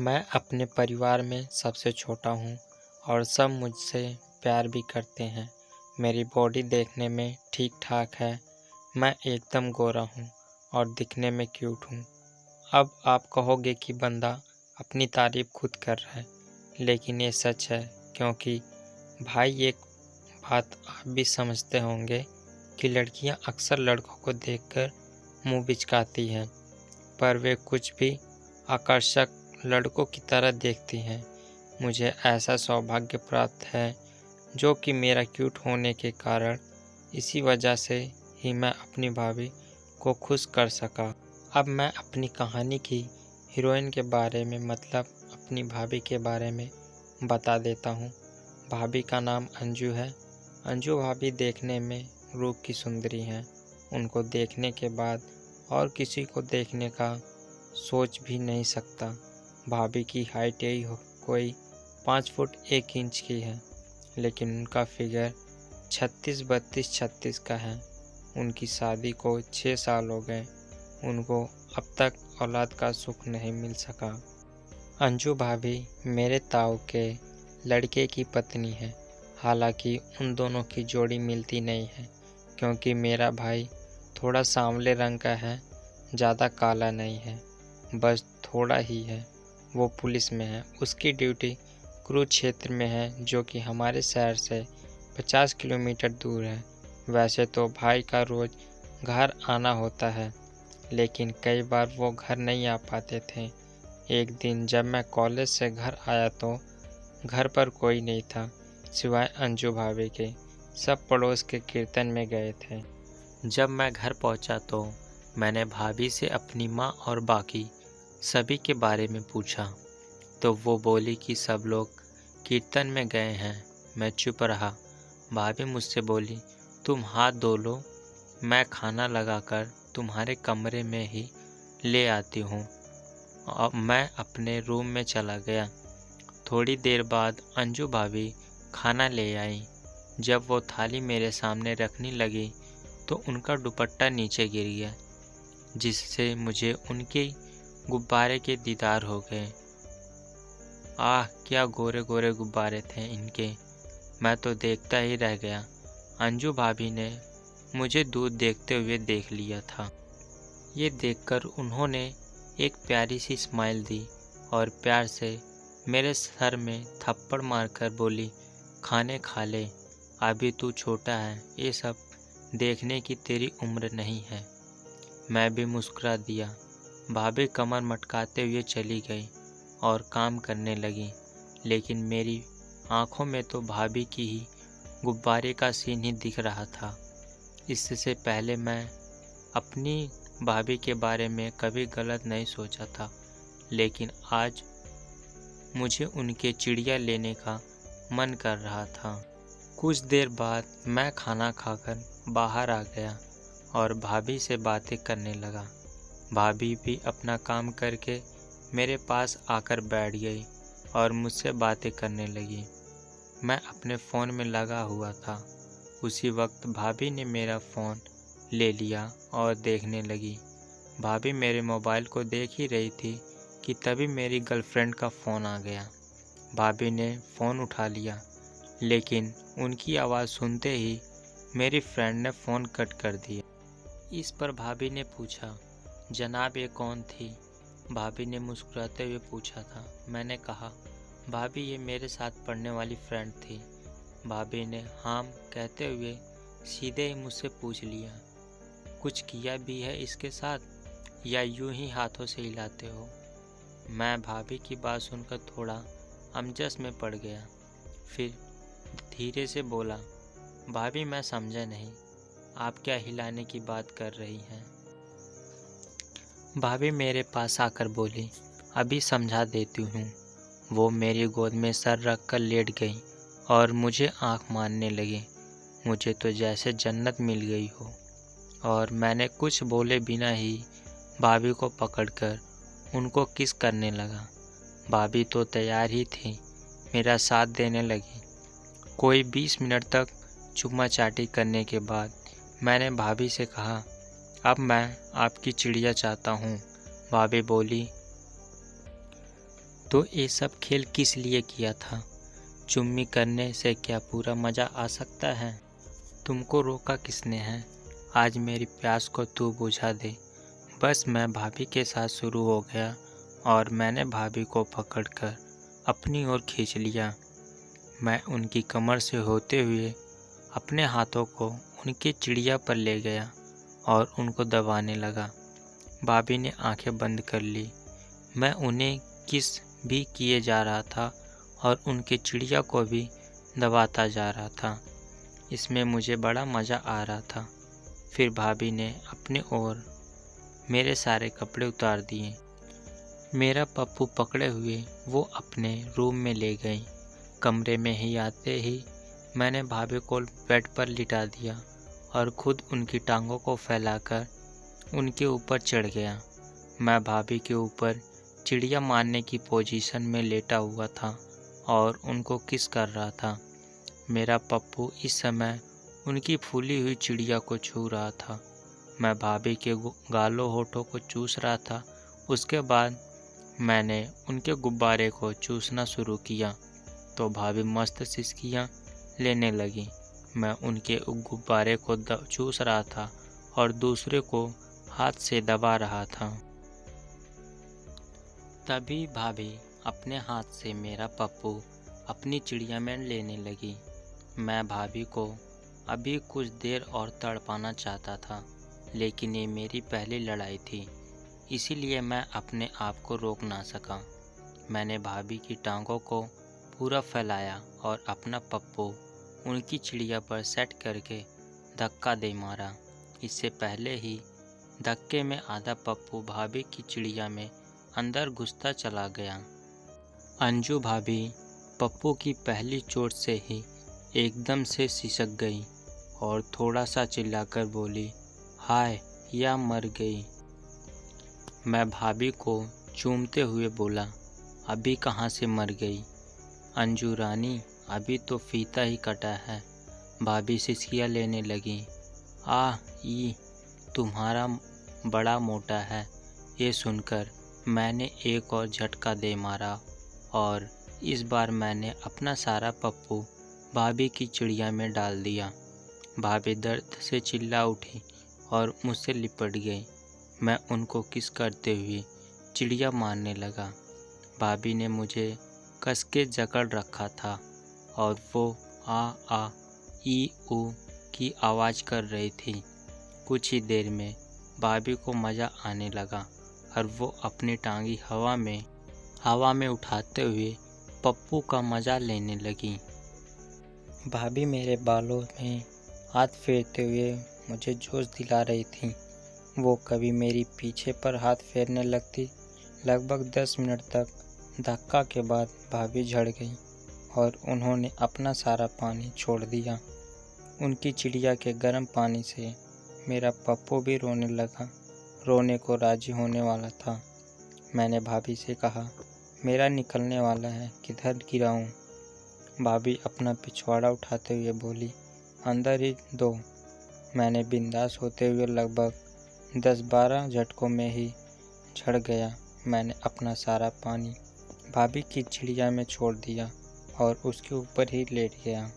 मैं अपने परिवार में सबसे छोटा हूँ और सब मुझसे प्यार भी करते हैं। मेरी बॉडी देखने में ठीक ठाक है। मैं एकदम गोरा हूँ और दिखने में क्यूट हूँ। अब आप कहोगे कि बंदा अपनी तारीफ खुद कर रहा है, लेकिन ये सच है क्योंकि भाई एक बात आप भी समझते होंगे कि लड़कियां अक्सर लड़कों को देखकर मुंह बिचकाती हैं, पर वे कुछ भी आकर्षक लड़कों की तरह देखती हैं। मुझे ऐसा सौभाग्य प्राप्त है जो कि मेरा क्यूट होने के कारण इसी वजह से ही मैं अपनी भाभी को खुश कर सका। अब मैं अपनी कहानी की हीरोइन के बारे में मतलब अपनी भाभी के बारे में बता देता हूँ। भाभी का नाम अंजू है। अंजू भाभी देखने में रूप की सुंदरी हैं। उनको देखने के बाद और किसी को देखने का सोच भी नहीं सकता। भाभी की हाइट यही कोई 5 फुट 1 इंच की है, लेकिन उनका फिगर 36-32-36 का है। उनकी शादी को 6 साल हो गए। उनको अब तक औलाद का सुख नहीं मिल सका। अंजू भाभी मेरे ताऊ के लड़के की पत्नी है। हालांकि उन दोनों की जोड़ी मिलती नहीं है क्योंकि मेरा भाई थोड़ा सांवले रंग का है, ज़्यादा काला नहीं है, बस थोड़ा ही है। वो पुलिस में है। उसकी ड्यूटी कुरुक्षेत्र में है, जो कि हमारे शहर से 50 किलोमीटर दूर है। वैसे तो भाई का रोज़ घर आना होता है, लेकिन कई बार वो घर नहीं आ पाते थे। एक दिन जब मैं कॉलेज से घर आया तो घर पर कोई नहीं था सिवाय अंजू भाभी के। सब पड़ोस के कीर्तन में गए थे। जब मैं घर पहुंचा तो मैंने भाभी से अपनी माँ और बाकी सभी के बारे में पूछा, तो वो बोली कि सब लोग कीर्तन में गए हैं। मैं चुप रहा। भाभी मुझसे बोली, तुम हाथ धो लो, मैं खाना लगाकर तुम्हारे कमरे में ही ले आती हूँ। अब मैं अपने रूम में चला गया। थोड़ी देर बाद अंजू भाभी खाना ले आई। जब वो थाली मेरे सामने रखने लगी तो उनका दुपट्टा नीचे गिर गया, जिससे मुझे उनके गुब्बारे के दीदार हो गए। आह, क्या गोरे गोरे गुब्बारे थे इनके। मैं तो देखता ही रह गया। अंजू भाभी ने मुझे दूध देखते हुए देख लिया था। ये देखकर उन्होंने एक प्यारी सी स्माइल दी और प्यार से मेरे सर में थप्पड़ मारकर बोली, खाने खा ले, अभी तू छोटा है, ये सब देखने की तेरी उम्र नहीं है। मैं भी मुस्कुरा दिया। भाभी कमर मटकाते हुए चली गई और काम करने लगी, लेकिन मेरी आंखों में तो भाभी की ही गुब्बारे का सीन ही दिख रहा था। इससे पहले मैं अपनी भाभी के बारे में कभी गलत नहीं सोचा था, लेकिन आज मुझे उनके चिड़िया लेने का मन कर रहा था। कुछ देर बाद मैं खाना खाकर बाहर आ गया और भाभी से बातें करने लगा। भाभी भी अपना काम करके मेरे पास आकर बैठ गई और मुझसे बातें करने लगी। मैं अपने फ़ोन में लगा हुआ था। उसी वक्त भाभी ने मेरा फ़ोन ले लिया और देखने लगी। भाभी मेरे मोबाइल को देख ही रही थी कि तभी मेरी गर्लफ्रेंड का फ़ोन आ गया। भाभी ने फ़ोन उठा लिया, लेकिन उनकी आवाज़ सुनते ही मेरी फ्रेंड ने फ़ोन कट कर दिया। इस पर भाभी ने पूछा, जनाब ये कौन थी? भाभी ने मुस्कुराते हुए पूछा था। मैंने कहा, भाभी ये मेरे साथ पढ़ने वाली फ्रेंड थी। भाभी ने हाँ कहते हुए सीधे ही मुझसे पूछ लिया, कुछ किया भी है इसके साथ या यूं ही हाथों से हिलाते हो? मैं भाभी की बात सुनकर थोड़ा अमजस में पड़ गया। फिर धीरे से बोला, भाभी मैं समझा नहीं, आप क्या हिलाने की बात कर रही हैं? भाभी मेरे पास आकर बोली, अभी समझा देती हूँ। वो मेरी गोद में सर रख कर लेट गई और मुझे आँख मारने लगी। मुझे तो जैसे जन्नत मिल गई हो। और मैंने कुछ बोले बिना ही भाभी को पकड़कर उनको किस करने लगा। भाभी तो तैयार ही थी, मेरा साथ देने लगी। कोई 20 मिनट तक चुम्मा चाटी करने के बाद मैंने भाभी से कहा, अब मैं आपकी चिड़िया चाहता हूँ। भाभी बोली, तो ये सब खेल किस लिए किया था? चुम्मी करने से क्या पूरा मज़ा आ सकता है? तुमको रोका किसने है? आज मेरी प्यास को तू बुझा दे। बस मैं भाभी के साथ शुरू हो गया और मैंने भाभी को पकड़कर अपनी ओर खींच लिया। मैं उनकी कमर से होते हुए अपने हाथों को उनकी चिड़िया पर ले गया और उनको दबाने लगा। भाभी ने आंखें बंद कर ली। मैं उन्हें किस भी किए जा रहा था और उनकी चिड़िया को भी दबाता जा रहा था। इसमें मुझे बड़ा मज़ा आ रहा था। फिर भाभी ने अपने ओर मेरे सारे कपड़े उतार दिए। मेरा पप्पू पकड़े हुए वो अपने रूम में ले गई। कमरे में ही आते ही मैंने भाभी को बेड पर लिटा दिया और खुद उनकी टांगों को फैलाकर उनके ऊपर चढ़ गया। मैं भाभी के ऊपर चिड़िया मारने की पोजीशन में लेटा हुआ था और उनको किस कर रहा था। मेरा पप्पू इस समय उनकी फूली हुई चिड़िया को छू रहा था। मैं भाभी के गालों होठों को चूस रहा था। उसके बाद मैंने उनके गुब्बारे को चूसना शुरू किया तो भाभी मस्त सिसकियाँ लेने लगी। मैं उनके गुब्बारे को चूस रहा था और दूसरे को हाथ से दबा रहा था। तभी भाभी अपने हाथ से मेरा पप्पू अपनी चिड़िया में लेने लगी। मैं भाभी को अभी कुछ देर और तड़पाना चाहता था, लेकिन ये मेरी पहली लड़ाई थी, इसीलिए मैं अपने आप को रोक ना सका। मैंने भाभी की टांगों को पूरा फैलाया और अपना पप्पू उनकी चिड़िया पर सेट करके धक्का दे मारा। इससे पहले ही धक्के में आधा पप्पू भाभी की चिड़िया में अंदर घुसता चला गया। अंजू भाभी पप्पू की पहली चोट से ही एकदम से सिसक गई और थोड़ा सा चिल्लाकर बोली, हाय, या मर गई। मैं भाभी को चूमते हुए बोला, अभी कहाँ से मर गई अंजू रानी, अभी तो फीता ही कटा है। भाभी सिसकियाँ लेने लगी। ई तुम्हारा बड़ा मोटा है। ये सुनकर मैंने एक और झटका दे मारा और इस बार मैंने अपना सारा पप्पू भाभी की चिड़िया में डाल दिया। भाभी दर्द से चिल्ला उठी और मुझसे लिपट गई। मैं उनको किस करते हुए चिड़िया मारने लगा। भाभी ने मुझे कस के जकड़ रखा था और वो आ ई ऊ की आवाज़ कर रही थी। कुछ ही देर में भाभी को मज़ा आने लगा और वो अपनी टांगी हवा में उठाते हुए पप्पू का मज़ा लेने लगी। भाभी मेरे बालों में हाथ फेरते हुए मुझे जोश दिला रही थी। वो कभी मेरी पीछे पर हाथ फेरने लगती। लगभग 10 मिनट तक धक्का के बाद भाभी झड़ गई और उन्होंने अपना सारा पानी छोड़ दिया। उनकी चिड़िया के गर्म पानी से मेरा पप्पू भी रोने लगा। रोने को राजी होने वाला था। मैंने भाभी से कहा, मेरा निकलने वाला है, किधर गिराऊं? भाभी अपना पिछवाड़ा उठाते हुए बोली, अंदर ही दो। मैंने बिंदास होते हुए लगभग 10-12 झटकों में ही झड़ गया। मैंने अपना सारा पानी भाभी की चिड़िया में छोड़ दिया और उसके ऊपर ही लेट गया।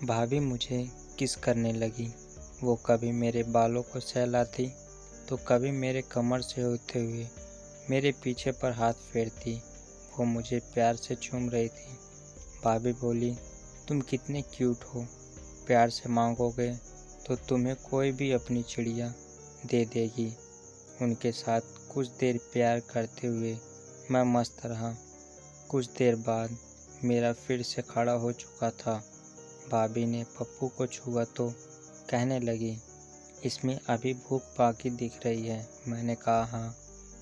भाभी मुझे किस करने लगी। वो कभी मेरे बालों को सहलाती तो कभी मेरे कमर से होते हुए मेरे पीछे पर हाथ फेरती। वो मुझे प्यार से चूम रही थी। भाभी बोली, तुम कितने क्यूट हो, प्यार से मांगोगे तो तुम्हें कोई भी अपनी चिड़िया दे देगी। उनके साथ कुछ देर प्यार करते हुए मैं मस्त रहा। कुछ देर बाद मेरा फिर से खड़ा हो चुका था। भाभी ने पप्पू को छुआ तो कहने लगी, इसमें अभी भूख बाकी दिख रही है। मैंने कहा, हाँ,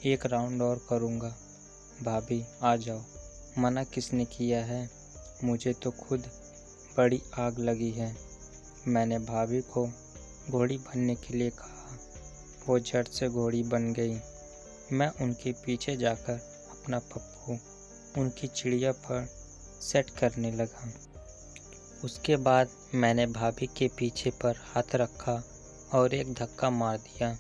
एक राउंड और करूँगा। भाभी आ जाओ, मना किसने किया है, मुझे तो खुद बड़ी आग लगी है। मैंने भाभी को घोड़ी बनने के लिए कहा। वो झट से घोड़ी बन गई। मैं उनके पीछे जाकर अपना पप्पू उनकी चिड़िया पर सेट करने लगा। उसके बाद मैंने भाभी के पीछे पर हाथ रखा और एक धक्का मार दिया।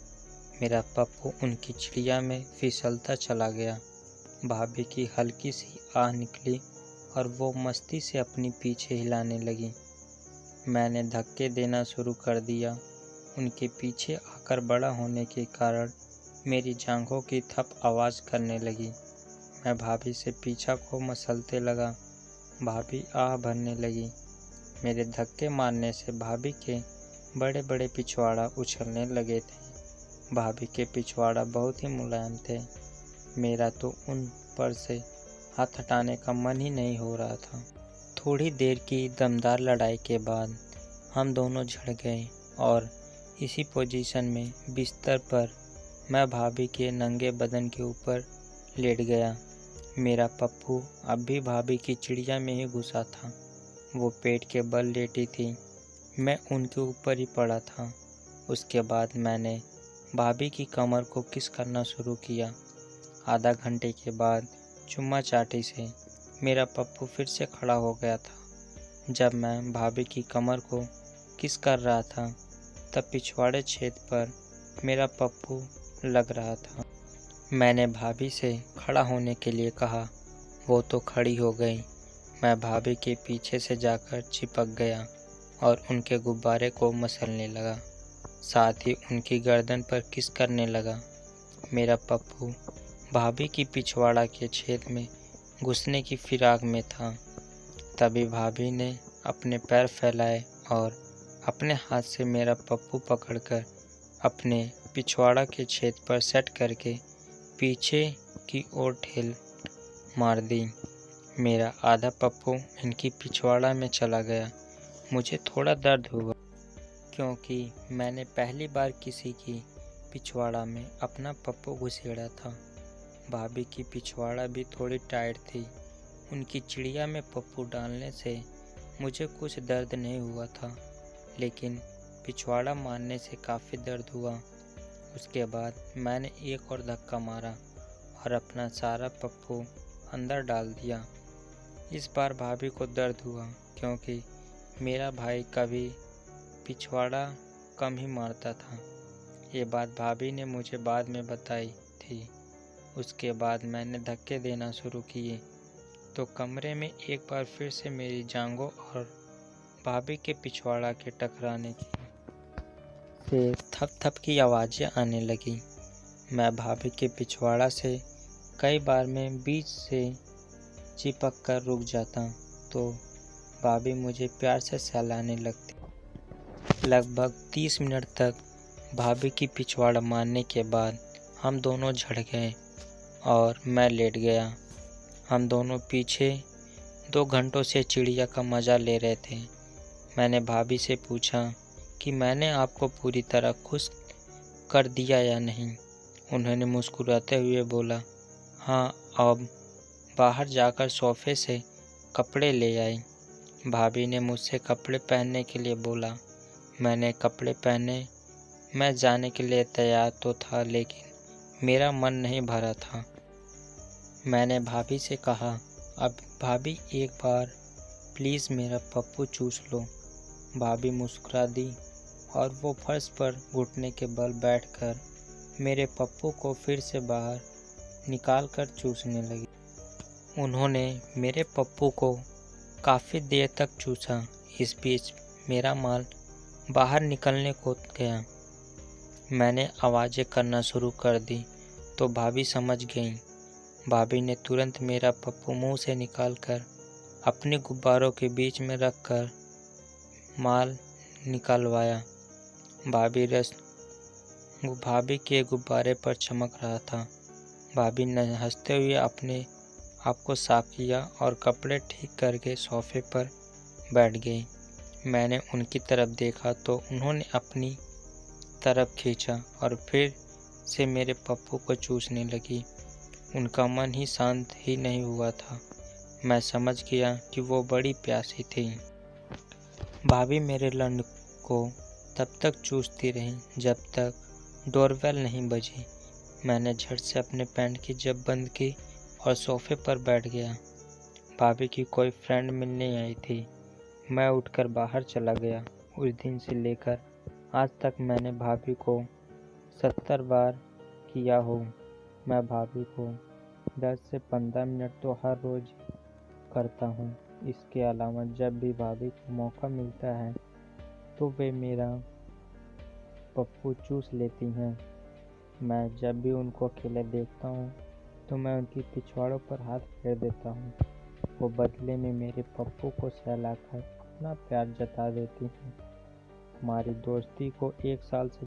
मेरा पप्पू उनकी चिड़िया में फिसलता चला गया। भाभी की हल्की सी आह निकली और वो मस्ती से अपनी पीछे हिलाने लगी। मैंने धक्के देना शुरू कर दिया। उनके पीछे आकर बड़ा होने के कारण मेरी जांघों की थप आवाज़ करने लगी। मैं भाभी से पीछा को मसलते लगा। भाभी आह भरने लगी। मेरे धक्के मारने से भाभी के बड़े बड़े पिछवाड़ा उछलने लगे थे। भाभी के पिछवाड़ा बहुत ही मुलायम थे। मेरा तो उन पर से हाथ हटाने का मन ही नहीं हो रहा था। थोड़ी देर की दमदार लड़ाई के बाद हम दोनों झड़ गए और इसी पोजीशन में बिस्तर पर मैं भाभी के नंगे बदन के ऊपर लेट गया। मेरा पप्पू अब भी भाभी की चिड़िया में ही घुसा था। वो पेट के बल लेटी थी। मैं उनके ऊपर ही पड़ा था। उसके बाद मैंने भाभी की कमर को किस करना शुरू किया। आधा घंटे के बाद चुम्मा चाटी से मेरा पप्पू फिर से खड़ा हो गया था। जब मैं भाभी की कमर को किस कर रहा था तब पिछवाड़े छेद पर मेरा पप्पू लग रहा था। मैंने भाभी से खड़ा होने के लिए कहा। वो तो खड़ी हो गई। मैं भाभी के पीछे से जाकर चिपक गया और उनके गुब्बारे को मसलने लगा। साथ ही उनकी गर्दन पर किस करने लगा। मेरा पप्पू भाभी की पिछवाड़ा के छेद में घुसने की फिराक में था। तभी भाभी ने अपने पैर फैलाए और अपने हाथ से मेरा पप्पू पकड़कर अपने पिछवाड़ा के छेद पर सेट करके पीछे की ओर ढेल मार दी। मेरा आधा पप्पू इनकी पिछवाड़ा में चला गया। मुझे थोड़ा दर्द हुआ क्योंकि मैंने पहली बार किसी की पिछवाड़ा में अपना पप्पू घुसेड़ा था। भाभी की पिछवाड़ा भी थोड़ी टाइट थी। उनकी चिड़िया में पप्पू डालने से मुझे कुछ दर्द नहीं हुआ था, लेकिन पिछवाड़ा मारने से काफ़ी दर्द हुआ। उसके बाद मैंने एक और धक्का मारा और अपना सारा पप्पू अंदर डाल दिया। इस बार भाभी को दर्द हुआ क्योंकि मेरा भाई कभी पिछवाड़ा कम ही मारता था। ये बात भाभी ने मुझे बाद में बताई थी। उसके बाद मैंने धक्के देना शुरू किए तो कमरे में एक बार फिर से मेरी जांघों और भाभी के पिछवाड़ा के टकराने की से थप थप की आवाज़ें आने लगी। मैं भाभी के पिछवाड़ा से कई बार मैं बीच से चिपक कर रुक जाता तो भाभी मुझे प्यार से सहलाने लगती। लगभग 30 मिनट तक भाभी की पिछवाड़ा मारने के बाद हम दोनों झड़ गए और मैं लेट गया। हम दोनों पीछे 2 घंटों से चिड़िया का मज़ा ले रहे थे। मैंने भाभी से पूछा कि मैंने आपको पूरी तरह खुश कर दिया या नहीं। उन्होंने मुस्कुराते हुए बोला, हाँ, अब बाहर जाकर सोफे से कपड़े ले आई। भाभी ने मुझसे कपड़े पहनने के लिए बोला। मैंने कपड़े पहने। मैं जाने के लिए तैयार तो था, लेकिन मेरा मन नहीं भरा था। मैंने भाभी से कहा, अब भाभी एक बार प्लीज़ मेरा पप्पू चूस लो। भाभी मुस्कुरा दी और वो फर्श पर घुटने के बल बैठकर मेरे पप्पू को फिर से बाहर निकाल कर चूसने लगी। उन्होंने मेरे पप्पू को काफ़ी देर तक चूसा। इस बीच मेरा माल बाहर निकलने को गया। मैंने आवाज़ें करना शुरू कर दी तो भाभी समझ गईं। भाभी ने तुरंत मेरा पप्पू मुंह से निकालकर अपने गुब्बारों के बीच में रखकर माल निकलवाया। भाभी के गुब्बारे पर चमक रहा था। भाभी ने हंसते हुए अपने आप को साफ किया और कपड़े ठीक करके सोफे पर बैठ गई। मैंने उनकी तरफ देखा तो उन्होंने अपनी तरफ खींचा और फिर से मेरे पप्पू को चूसने लगी। उनका मन ही शांत ही नहीं हुआ था। मैं समझ गया कि वो बड़ी प्यासी थी। भाभी मेरे लंड को तब तक चूसती रही जब तक डोरबेल नहीं बजी। मैंने झट से अपने पैंट की जेब बंद की और सोफे पर बैठ गया। भाभी की कोई फ्रेंड मिलने आई थी। मैं उठकर बाहर चला गया। उस दिन से लेकर आज तक मैंने भाभी को 70 बार किया हो। मैं भाभी को 10 से 15 मिनट तो हर रोज़ करता हूँ। इसके अलावा जब भी भाभी को मौका मिलता है तो वे मेरा पप्पू चूस लेती हैं। मैं जब भी उनको अकेले देखता हूँ तो मैं उनकी पिछवाड़ों पर हाथ फेर देता हूँ। वो बदले में मेरे पप्पू को सहलाकर अपना प्यार जता देती हैं। हमारी दोस्ती को 1 साल से